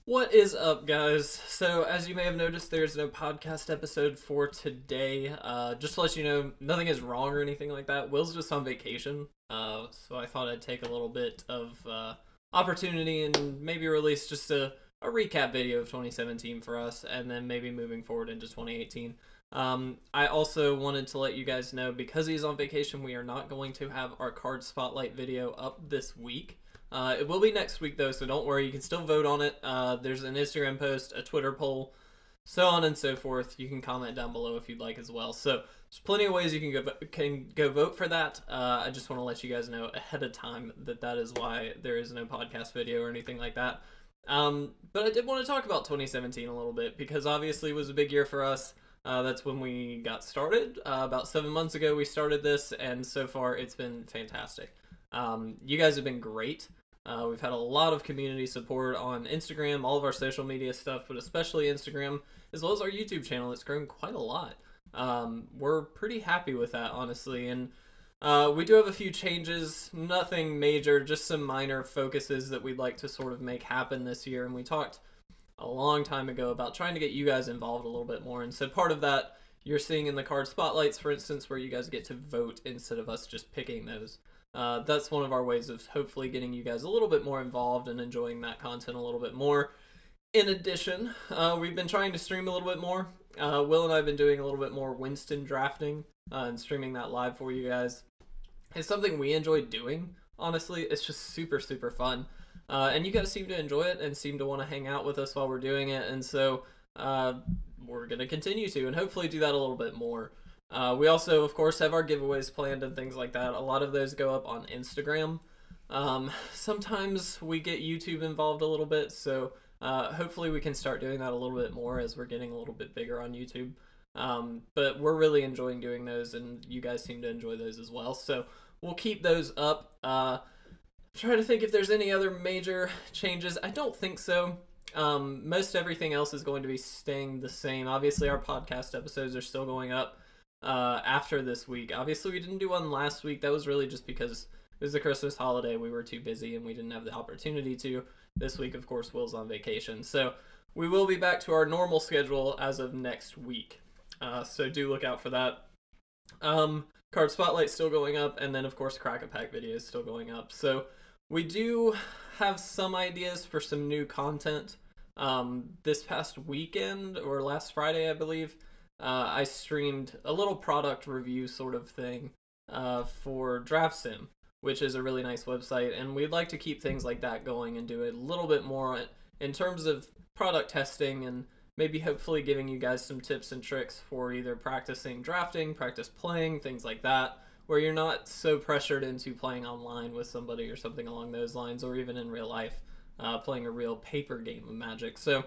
What is up, guys? So, as you may have noticed, there's no podcast episode for today. Just to let you know, nothing is wrong or anything like that. Will's just on vacation, so I thought I'd take a little bit of opportunity and maybe release just a recap video of 2017 for us, and then maybe moving forward into 2018. I also wanted to let you guys know, because he's on vacation, we are not going to have our card spotlight video up this week. It will be next week though, so don't worry. You can still vote on it. There's an Instagram post, a Twitter poll, so on and so forth. You can comment down below if you'd like as well. So there's plenty of ways you can go vote for that. I just want to let you guys know ahead of time that that is why there is no podcast video or anything like that. But I did want to talk about 2017 a little bit because obviously it was a big year for us. That's when we got started. About 7 months ago, we started this, and so far it's been fantastic. You guys have been great. We've had a lot of community support on Instagram, all of our social media stuff, but especially Instagram, as well as our YouTube channel. It's grown quite a lot. We're pretty happy with that, honestly, and we do have a few changes, nothing major, just some minor focuses that we'd like to sort of make happen this year, and we talked a long time ago about trying to get you guys involved a little bit more, and so part of that you're seeing in the card spotlights, for instance, where you guys get to vote instead of us just picking those. That's one of our ways of hopefully getting you guys a little bit more involved and enjoying that content a little bit more. In addition, we've been trying to stream a little bit more. Will and I have been doing a little bit more Winston drafting and streaming that live for you guys. It's something we enjoy doing, honestly. It's just super, super fun. And you guys seem to enjoy it and seem to want to hang out with us while we're doing it. And so we're going to continue to and hopefully do that a little bit more. We also, of course, have our giveaways planned and things like that. A lot of those go up on Instagram. Sometimes we get YouTube involved a little bit, so hopefully we can start doing that a little bit more as we're getting a little bit bigger on YouTube. But we're really enjoying doing those, and you guys seem to enjoy those as well. So we'll keep those up. Try to think if there's any other major changes. I don't think so. Most everything else is going to be staying the same. Obviously, our podcast episodes are still going up after this week. Obviously, we didn't do one last week. That was really just because it was the Christmas holiday. We were too busy and we didn't have the opportunity to. This week, of course, Will's on vacation. So we will be back to our normal schedule as of next week. So do look out for that. Card Spotlight's still going up, and then, of course, Crack-A-Pack video is still going up. So we do have some ideas for some new content. This past weekend, or last Friday, I believe, I streamed a little product review sort of thing for DraftSim, which is a really nice website, and we'd like to keep things like that going and do a little bit more in terms of product testing and maybe hopefully giving you guys some tips and tricks for either practicing drafting, practice playing, things like that, where you're not so pressured into playing online with somebody or something along those lines, or even in real life, playing a real paper game of Magic. So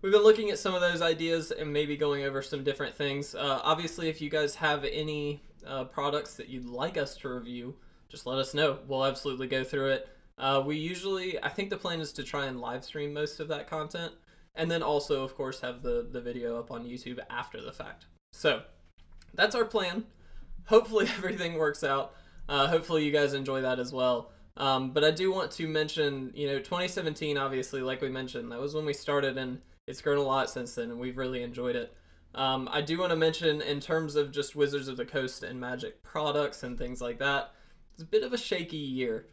we've been looking at some of those ideas and maybe going over some different things. Obviously, if you guys have any products that you'd like us to review, just let us know. We'll absolutely go through it. I think the plan is to try and live stream most of that content, and then also, of course, have the video up on YouTube after the fact. So that's our plan. Hopefully everything works out. Hopefully you guys enjoy that as well. But I do want to mention, 2017, obviously, like we mentioned, that was when we started, and it's grown a lot since then, and we've really enjoyed it. I do want to mention, in terms of just Wizards of the Coast and Magic products and things like that, it's a bit of a shaky year.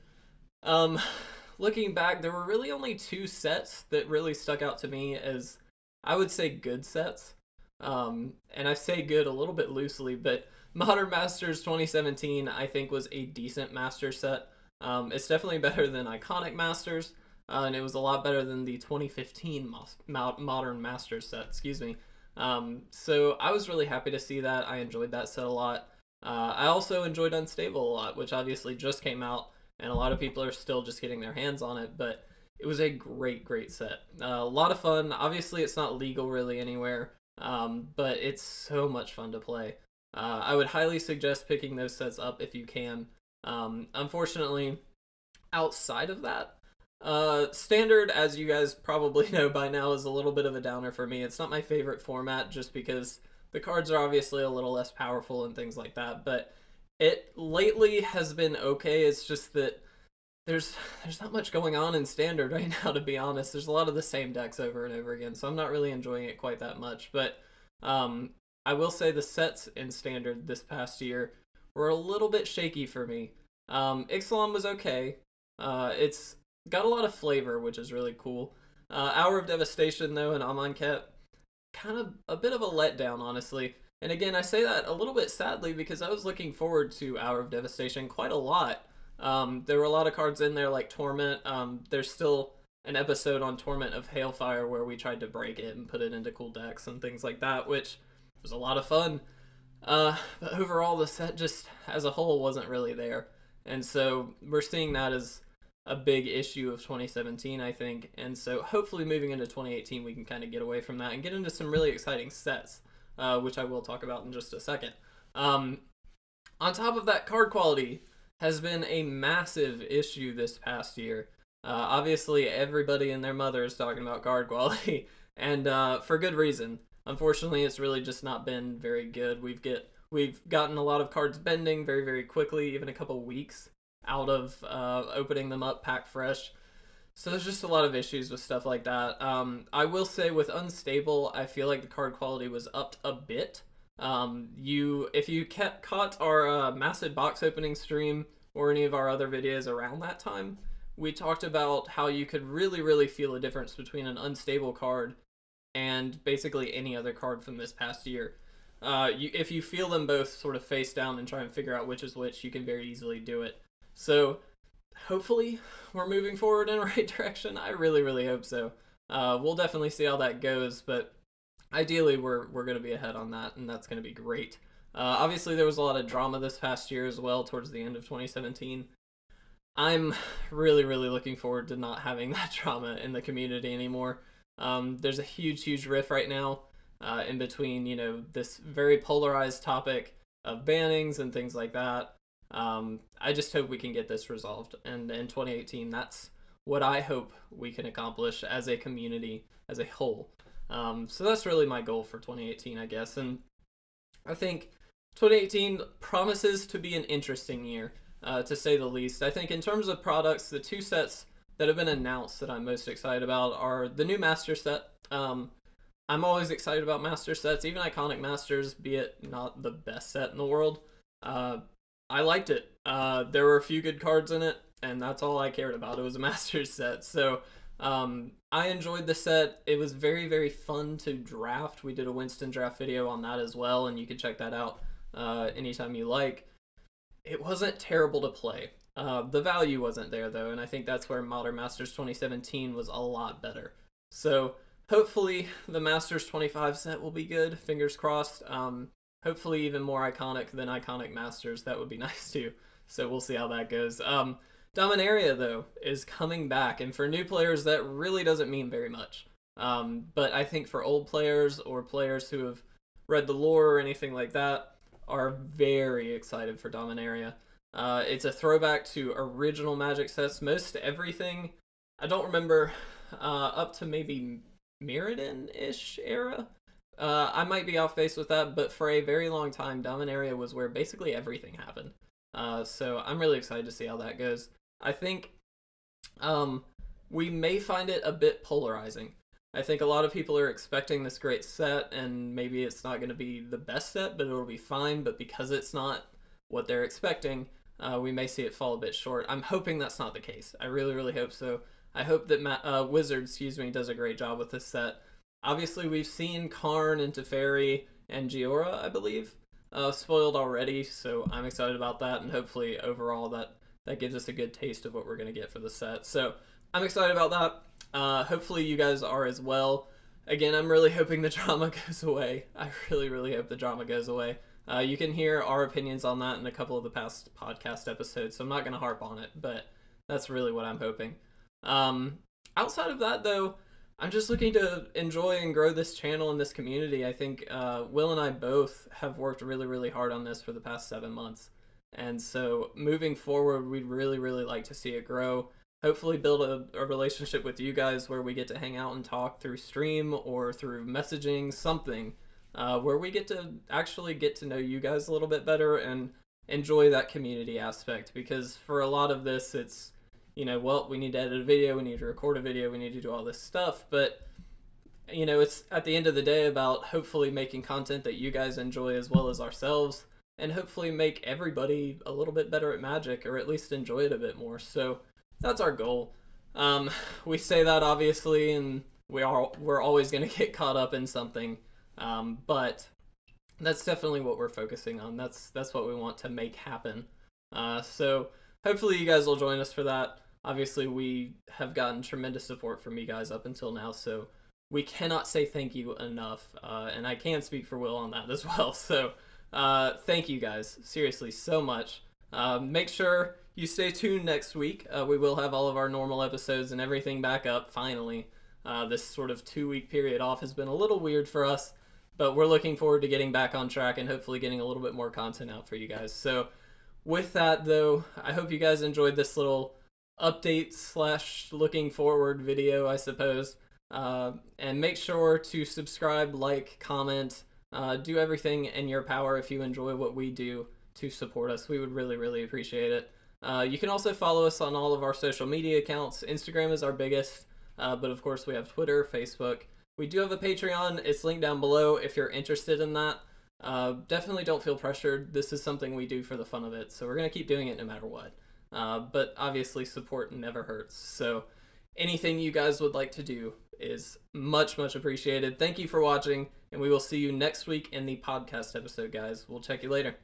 Looking back, there were really only two sets that really stuck out to me as, I would say, good sets. And I say good a little bit loosely, but Modern Masters 2017, I think, was a decent Masters set. It's definitely better than Iconic Masters, and it was a lot better than the 2015 Modern Masters set, excuse me. So I was really happy to see that. I enjoyed that set a lot. I also enjoyed Unstable a lot, which obviously just came out, and a lot of people are still just getting their hands on it, but it was a great, great set. A lot of fun. Obviously, it's not legal really anywhere, but it's so much fun to play. I would highly suggest picking those sets up if you can. Unfortunately, outside of that, Standard, as you guys probably know by now, is a little bit of a downer for me. It's not my favorite format just because the cards are obviously a little less powerful and things like that, but it lately has been okay. It's just that there's not much going on in standard right now, to be honest. There's a lot of the same decks over and over again, so I'm not really enjoying it quite that much. But I will say the sets in standard this past year were a little bit shaky for me. Ixalan was okay. It's got a lot of flavor, which is really cool. Hour of Devastation, though, and Amonkhet, kind of a bit of a letdown, honestly. And again, I say that a little bit sadly because I was looking forward to Hour of Devastation quite a lot. There were a lot of cards in there like Torment. There's still an episode on Torment of Hailfire where we tried to break it and put it into cool decks and things like that, which was a lot of fun. But overall, the set just as a whole wasn't really there. And so we're seeing that as a big issue of 2017, I think. And so hopefully moving into 2018, we can kind of get away from that and get into some really exciting sets, which I will talk about in just a second. On top of that, card quality has been a massive issue this past year. Obviously, everybody and their mother is talking about card quality, and for good reason. Unfortunately, it's really just not been very good. We've gotten a lot of cards bending very, very quickly, even a couple weeks out of opening them up pack fresh. So there's just a lot of issues with stuff like that. I will say with Unstable, I feel like the card quality was upped a bit. If you caught our massive box opening stream or any of our other videos around that time, we talked about how you could really, really feel a difference between an Unstable card and basically any other card from this past year. If you feel them both sort of face down and try and figure out which is which, you can very easily do it. So hopefully we're moving forward in the right direction. I really, really hope so. We'll definitely see how that goes, but ideally we're going to be ahead on that, and that's going to be great. Obviously there was a lot of drama this past year as well towards the end of 2017. I'm really, really looking forward to not having that drama in the community anymore. There's a huge rift right now in between, this very polarized topic of bannings and things like that. I just hope we can get this resolved, and in 2018, that's what I hope we can accomplish as a community as a whole. So that's really my goal for 2018, I guess, and I think 2018 promises to be an interesting year, to say the least. I think in terms of products, the two sets that have been announced that I'm most excited about are the new Master set. I'm always excited about Master sets, even Iconic Masters, be it not the best set in the world. I liked it. There were a few good cards in it, and that's all I cared about. It was a Masters set. So I enjoyed the set. It was very, very fun to draft. We did a Winston draft video on that as well, and you can check that out anytime you like. It wasn't terrible to play. The value wasn't there, though, and I think that's where Modern Masters 2017 was a lot better. So hopefully the Masters 25 set will be good. Fingers crossed. Hopefully even more iconic than Iconic Masters. That would be nice too. So we'll see how that goes. Dominaria, though, is coming back, and for new players, that really doesn't mean very much. But I think for old players or players who have read the lore or anything like that are very excited for Dominaria. It's a throwback to original Magic sets. Most everything, I don't remember, up to maybe Mirrodin-ish era. I might be off base with that, but for a very long time, Dominaria was where basically everything happened. So I'm really excited to see how that goes. I think we may find it a bit polarizing. I think a lot of people are expecting this great set, and maybe it's not going to be the best set, but it'll be fine. But because it's not what they're expecting, we may see it fall a bit short. I'm hoping that's not the case. I really, really hope so. I hope that Wizard, does a great job with this set. Obviously, we've seen Karn and Teferi and Giora, I believe, spoiled already, so I'm excited about that, and hopefully overall that gives us a good taste of what we're going to get for the set. So I'm excited about that. Hopefully you guys are as well. Again, I'm really hoping the drama goes away. I really, really hope the drama goes away. You can hear our opinions on that in a couple of the past podcast episodes, so I'm not going to harp on it, but that's really what I'm hoping. Outside of that, though, I'm just looking to enjoy and grow this channel and this community. I think Will and I both have worked really, really hard on this for the past 7 months. And so moving forward, we'd really, really like to see it grow. Hopefully build a relationship with you guys where we get to hang out and talk through stream or through messaging, something where we get to actually get to know you guys a little bit better and enjoy that community aspect. Because for a lot of this, you know, well, we need to edit a video, we need to record a video, we need to do all this stuff. But, you know, it's at the end of the day about hopefully making content that you guys enjoy as well as ourselves, and hopefully make everybody a little bit better at Magic, or at least enjoy it a bit more. So that's our goal. We say that obviously, and we're always going to get caught up in something, but that's definitely what we're focusing on. That's what we want to make happen. So hopefully you guys will join us for that. Obviously, we have gotten tremendous support from you guys up until now, so we cannot say thank you enough, and I can speak for Will on that as well. So thank you guys, seriously, so much. Make sure you stay tuned next week. We will have all of our normal episodes and everything back up, finally. This sort of 2-week period off has been a little weird for us, but we're looking forward to getting back on track and hopefully getting a little bit more content out for you guys. So with that, though, I hope you guys enjoyed this little update / looking forward video, I suppose. And make sure to subscribe, like, comment, do everything in your power if you enjoy what we do to support us. We would really, really appreciate it. You can also follow us on all of our social media accounts. Instagram is our biggest, but of course we have Twitter, Facebook. We do have a Patreon. It's linked down below if you're interested in that. Definitely don't feel pressured. This is something we do for the fun of it, so we're going to keep doing it no matter what. But obviously support never hurts. So anything you guys would like to do is much, much appreciated. Thank you for watching, and we will see you next week in the podcast episode, guys. We'll check you later.